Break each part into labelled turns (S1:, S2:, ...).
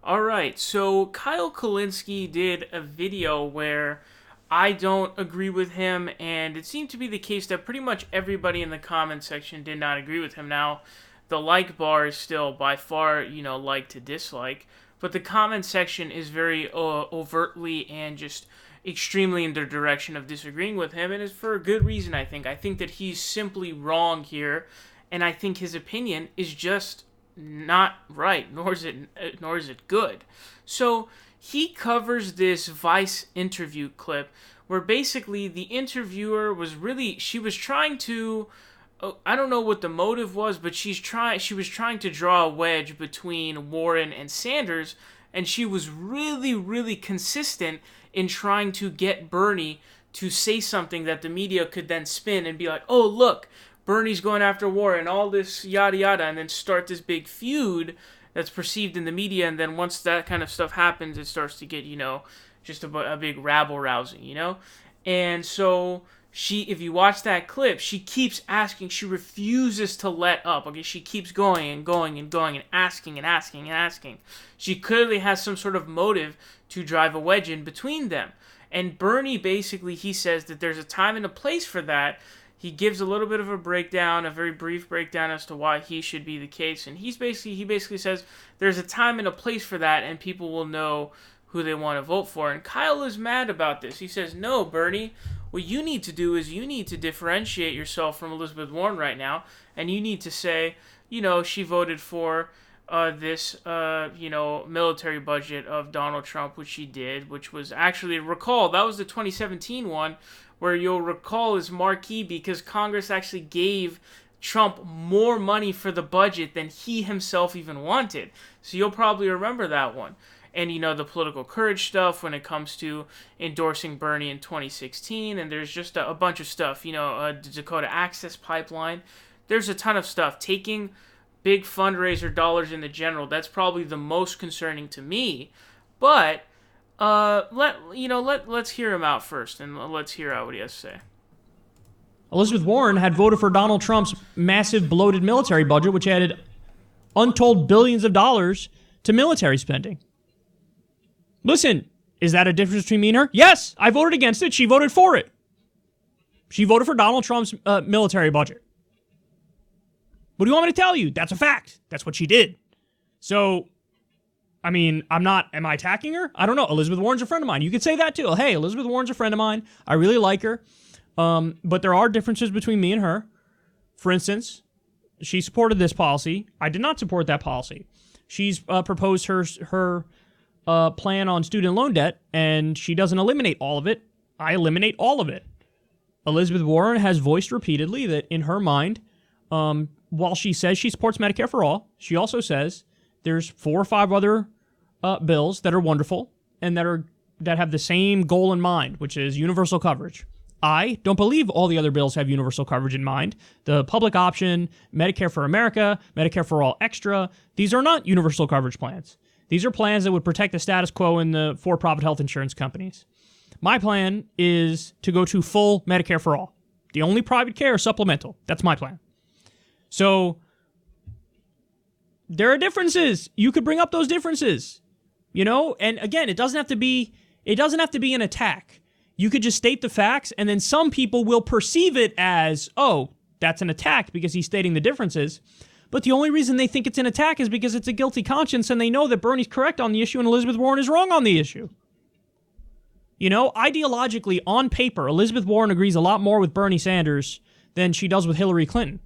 S1: All right, so Kyle Kulinski did a video where I don't agree with him, and it seemed to be the case that pretty much everybody in the comment section did not agree with him. Now, the like bar is still by far, like to dislike, but the comment section is very overtly and just extremely in the direction of disagreeing with him, and it's for a good reason, I think. I think that he's simply wrong here, and I think his opinion is just not right, nor is it good. So he covers this Vice interview clip where basically the interviewer she was trying to, I don't know what the motive was, but she was trying to draw a wedge between Warren and Sanders, and she was really, really consistent in trying to get Bernie to say something that the media could then spin and be like, oh, look, Bernie's going after Warren, all this yada yada, and then start this big feud that's perceived in the media, and then once that kind of stuff happens, it starts to get, just a big rabble-rousing, And so if you watch that clip, she keeps asking, she refuses to let up, okay? She keeps going and going and going and asking and asking and asking. She clearly has some sort of motive to drive a wedge in between them. And Bernie, basically, he says that there's a time and a place for that. He gives a little bit of a breakdown, a very brief breakdown as to why he should be the case. And he basically says there's a time and a place for that, and people will know who they want to vote for. And Kyle is mad about this. He says, no, Bernie, what you need to do is you need to differentiate yourself from Elizabeth Warren right now, and you need to say, she voted for this, military budget of Donald Trump, which she did, which was actually, recall, that was the 2017 one, where you'll recall is marquee because Congress actually gave Trump more money for the budget than he himself even wanted. So you'll probably remember that one. And, the political courage stuff when it comes to endorsing Bernie in 2016. And there's just a bunch of stuff, the Dakota Access Pipeline. There's a ton of stuff. Taking big fundraiser dollars in the general, that's probably the most concerning to me. But let's hear him out first, and let's hear out what he has to say.
S2: Elizabeth Warren had voted for Donald Trump's massive bloated military budget, which added untold billions of dollars to military spending. Listen, is that a difference between me and her? Yes, I voted against it. She voted for it. She voted for Donald Trump's military budget. What do you want me to tell you? That's a fact. That's what she did. So, am I attacking her? I don't know. Elizabeth Warren's a friend of mine. You could say that too. Hey, Elizabeth Warren's a friend of mine. I really like her. But there are differences between me and her. For instance, she supported this policy. I did not support that policy. She's proposed her plan on student loan debt, and she doesn't eliminate all of it. I eliminate all of it. Elizabeth Warren has voiced repeatedly that in her mind, while she says she supports Medicare for all, she also says there's 4 or 5 other bills that are wonderful and that have the same goal in mind, which is universal coverage. I don't believe all the other bills have universal coverage in mind. The public option, Medicare for America, Medicare for all extra, these are not universal coverage plans. These are plans that would protect the status quo in the for-profit health insurance companies. My plan is to go to full Medicare for all. The only private care is supplemental. That's my plan. So there are differences. You could bring up those differences, and again, it doesn't have to be an attack. You could just state the facts, and then some people will perceive it as, oh, that's an attack because he's stating the differences. But the only reason they think it's an attack is because it's a guilty conscience, and they know that Bernie's correct on the issue and Elizabeth Warren is wrong on the issue. Ideologically, on paper, Elizabeth Warren agrees a lot more with Bernie Sanders than she does with Hillary Clinton.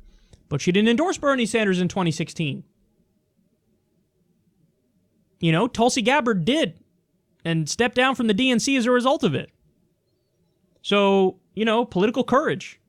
S2: But she didn't endorse Bernie Sanders in 2016. Tulsi Gabbard did, and stepped down from the DNC as a result of it. So, political courage.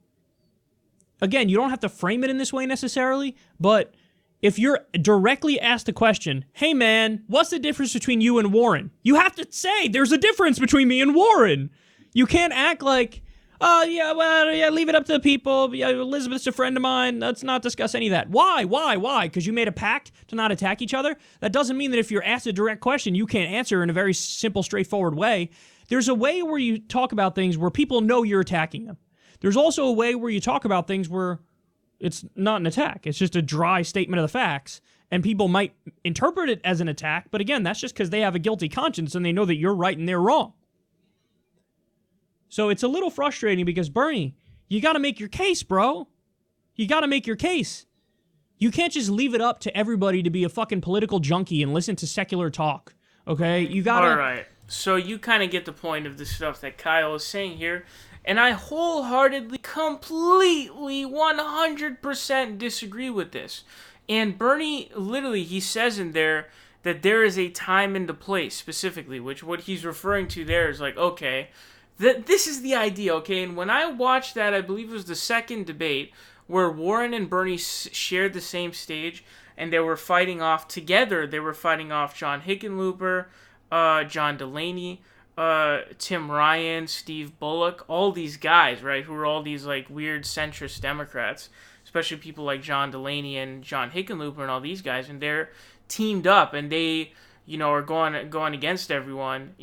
S2: Again, you don't have to frame it in this way necessarily, but if you're directly asked the question, hey man, what's the difference between you and Warren? You have to say, there's a difference between me and Warren. You can't act like, oh, yeah, leave it up to the people. Yeah, Elizabeth's a friend of mine. Let's not discuss any of that. Why? Because you made a pact to not attack each other? That doesn't mean that if you're asked a direct question, you can't answer in a very simple, straightforward way. There's a way where you talk about things where people know you're attacking them. There's also a way where you talk about things where it's not an attack. It's just a dry statement of the facts, And people might interpret it as an attack, but again, that's just because they have a guilty conscience and they know that you're right and they're wrong. So it's a little frustrating because, Bernie, you got to make your case, bro. You got to make your case. You can't just leave it up to everybody to be a fucking political junkie and listen to secular talk, okay? You got to...
S1: All right. So you kind of get the point of the stuff that Kyle is saying here, and I wholeheartedly, completely, 100% disagree with this. And Bernie, literally, he says in there that there is a time and a place, specifically, which what he's referring to there is like, okay, this is the idea, okay? And when I watched that, I believe it was the second debate, where Warren and Bernie shared the same stage, and they were fighting off together. They were fighting off John Hickenlooper, John Delaney, Tim Ryan, Steve Bullock, all these guys, right, who are all these like weird centrist Democrats, especially people like John Delaney and John Hickenlooper and all these guys, and they're teamed up and they, are going against everyone.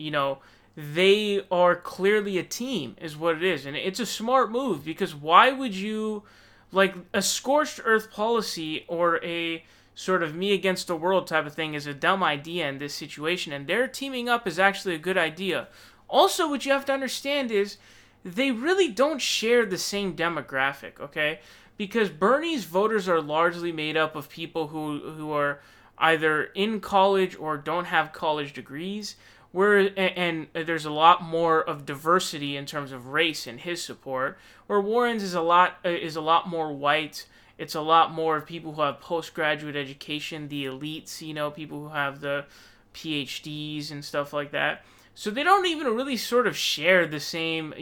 S1: They are clearly a team, is what it is, and it's a smart move because why would you, like, a scorched earth policy or a sort of me against the world type of thing is a dumb idea in this situation, and their teaming up is actually a good idea. Also, what you have to understand is they really don't share the same demographic, okay? Because Bernie's voters are largely made up of people who are either in college or don't have college degrees, and there's a lot more of diversity in terms of race in his support, where Warren's is a lot more white. It's a lot more of people who have postgraduate education, the elites, people who have the PhDs and stuff like that. So they don't even really sort of share the same,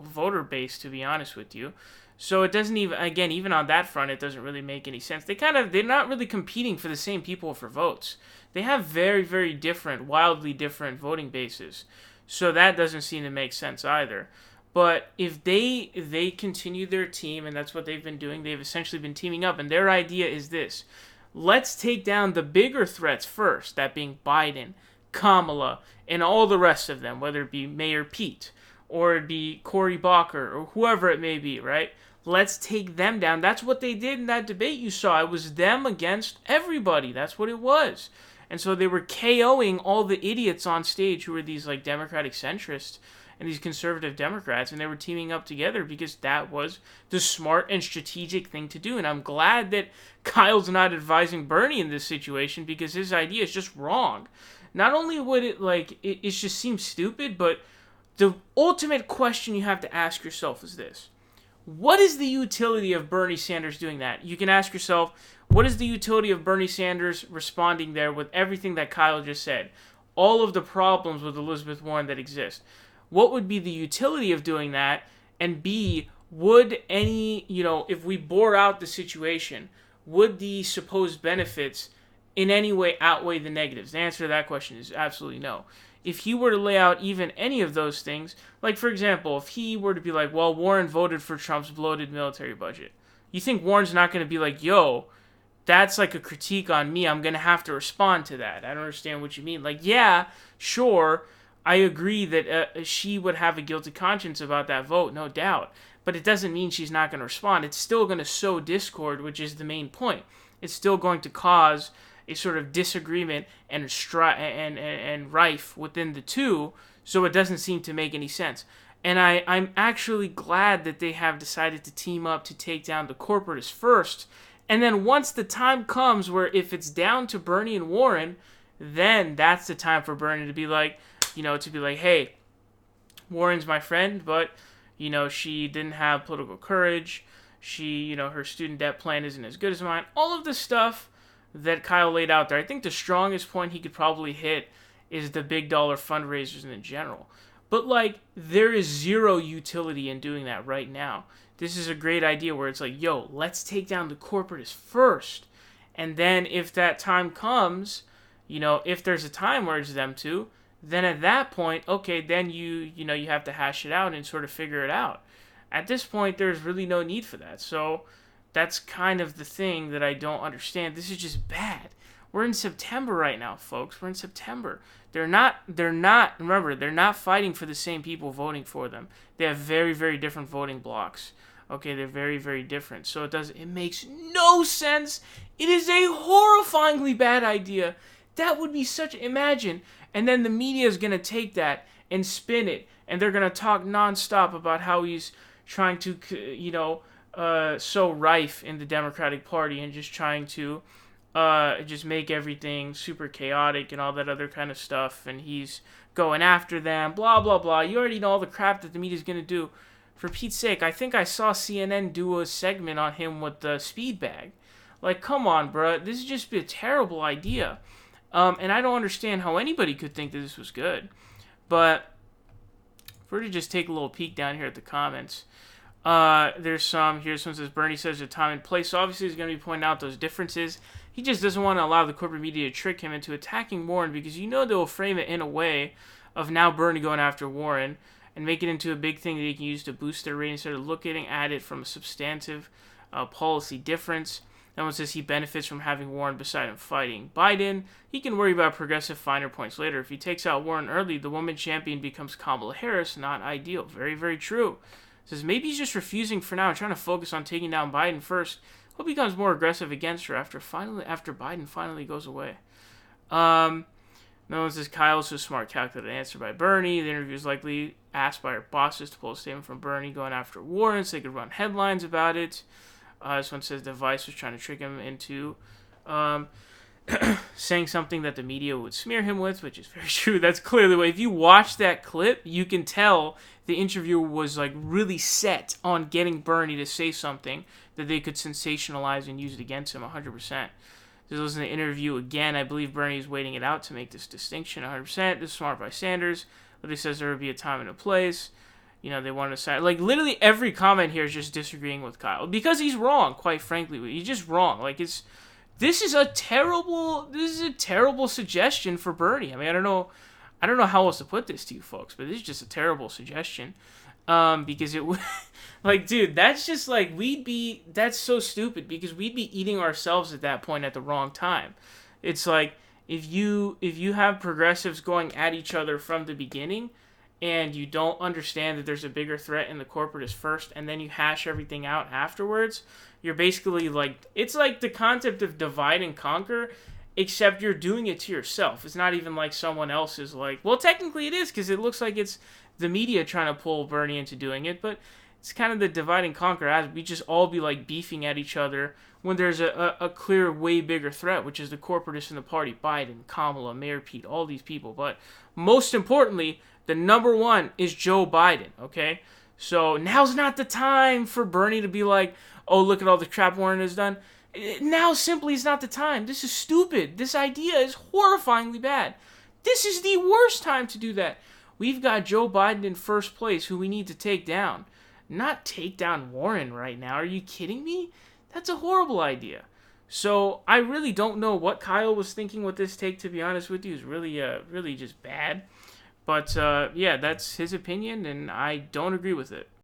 S1: voter base, to be honest with you. So it doesn't even on that front, it doesn't really make any sense. They're not really competing for the same people for votes. They have very, very different, wildly different voting bases. So that doesn't seem to make sense either. But if they continue their team, and that's what they've been doing, they've essentially been teaming up, and their idea is this: let's take down the bigger threats first, that being Biden, Kamala, and all the rest of them, whether it be Mayor Pete, or it be Cory Booker, or whoever it may be, right? Let's take them down. That's what they did in that debate you saw. It was them against everybody. That's what it was. And so they were KOing all the idiots on stage who were these like Democratic centrists and these conservative Democrats, and they were teaming up together because that was the smart and strategic thing to do. And I'm glad that Kyle's not advising Bernie in this situation because his idea is just wrong. Not only would it just seems stupid, but the ultimate question you have to ask yourself is this: what is the utility of Bernie Sanders doing that? You can ask yourself, what is the utility of Bernie Sanders responding there with everything that Kyle just said? All of the problems with Elizabeth Warren that exist. What would be the utility of doing that? And B, would any, if we bore out the situation, would the supposed benefits in any way outweigh the negatives? The answer to that question is absolutely no. If he were to lay out even any of those things, like, for example, if he were to be like, well, Warren voted for Trump's bloated military budget, you think Warren's not going to be like, yo, that's like a critique on me, I'm going to have to respond to that. I don't understand what you mean. Like, yeah, sure, I agree that she would have a guilty conscience about that vote, no doubt. But it doesn't mean she's not going to respond. It's still going to sow discord, which is the main point. It's still going to cause a sort of disagreement and and rife within the two, so it doesn't seem to make any sense. And I'm actually glad that they have decided to team up to take down the corporatists first. And then once the time comes where if it's down to Bernie and Warren, then that's the time for Bernie to be like, hey, Warren's my friend, but, she didn't have political courage. She, her student debt plan isn't as good as mine. All of the stuff that Kyle laid out there. I think the strongest point he could probably hit is the big dollar fundraisers in general. But, there is zero utility in doing that right now. This is a great idea where it's like, yo, let's take down the corporatists first. And then if that time comes, if there's a time where it's them two, then at that point, okay, then you have to hash it out and sort of figure it out. At this point, there's really no need for that. So that's kind of the thing that I don't understand. This is just bad. We're in September right now, folks. We're in September. They're not, remember, they're not fighting for the same people voting for them. They have very, very different voting blocks. Okay, they're very, very different. So it makes no sense. It is a horrifyingly bad idea. That would be imagine. And then the media is going to take that and spin it. And they're going to talk nonstop about how he's trying to, sow rife in the Democratic Party and just trying to just make everything super chaotic and all that other kind of stuff. And he's going after them, blah, blah, blah. You already know all the crap that the media's going to do. For Pete's sake, I think I saw CNN do a segment on him with the speed bag. Like, come on, bro. This is just a terrible idea. And I don't understand how anybody could think that this was good. But if we're to just take a little peek down here at the comments, there's some here. Someone says, Bernie says the time and place. So obviously he's going to be pointing out those differences. He just doesn't want to allow the corporate media to trick him into attacking Warren because they'll frame it in a way of now Bernie going after Warren and make it into a big thing that he can use to boost their ratings instead of looking at it from a substantive policy difference. No one says he benefits from having Warren beside him fighting Biden. He can worry about progressive finer points later. If he takes out Warren early, the woman champion becomes Kamala Harris. Not ideal. Very, very true. Says maybe he's just refusing for now and trying to focus on taking down Biden first. Hope he becomes more aggressive against her after Biden finally goes away. No one says Kyle's a smart, calculated answer by Bernie. The interview is likely asked by her bosses to pull a statement from Bernie going after Warren so they could run headlines about it. This one says the Vice was trying to trick him into saying something that the media would smear him with, which is very true. That's clearly what. If you watch that clip, you can tell the interviewer was like really set on getting Bernie to say something that they could sensationalize and use it against him 100%. Just listen to the interview again. I believe Bernie is waiting it out to make this distinction 100%. This is smart by Sanders. But he says there would be a time and a place. They want to say, like, literally every comment here is just disagreeing with Kyle because he's wrong. Quite frankly, he's just wrong. Like, this is a terrible suggestion for Bernie. I mean, I don't know how else to put this to you folks, but this is just a terrible suggestion. Because it would, like, dude, that's just like that's so stupid because we'd be eating ourselves at that point at the wrong time. It's like if you have progressives going at each other from the beginning, and you don't understand that there's a bigger threat in the corporatists first, and then you hash everything out afterwards, you're basically like, it's like the concept of divide and conquer, except you're doing it to yourself. It's not even like someone else is like, well, technically it is, because it looks like it's the media trying to pull Bernie into doing it, but it's kind of the divide and conquer as we just all be like beefing at each other when there's a clear, way bigger threat, which is the corporatists in the party, Biden, Kamala, Mayor Pete, all these people. But most importantly, the number one is Joe Biden, okay? So now's not the time for Bernie to be like, oh, look at all the crap Warren has done. Now simply is not the time. This is stupid. This idea is horrifyingly bad. This is the worst time to do that. We've got Joe Biden in first place, who we need to take down. Not take down Warren right now. Are you kidding me? That's a horrible idea. So I really don't know what Kyle was thinking with this take, to be honest with you. It's really just bad. But, yeah, that's his opinion, and I don't agree with it.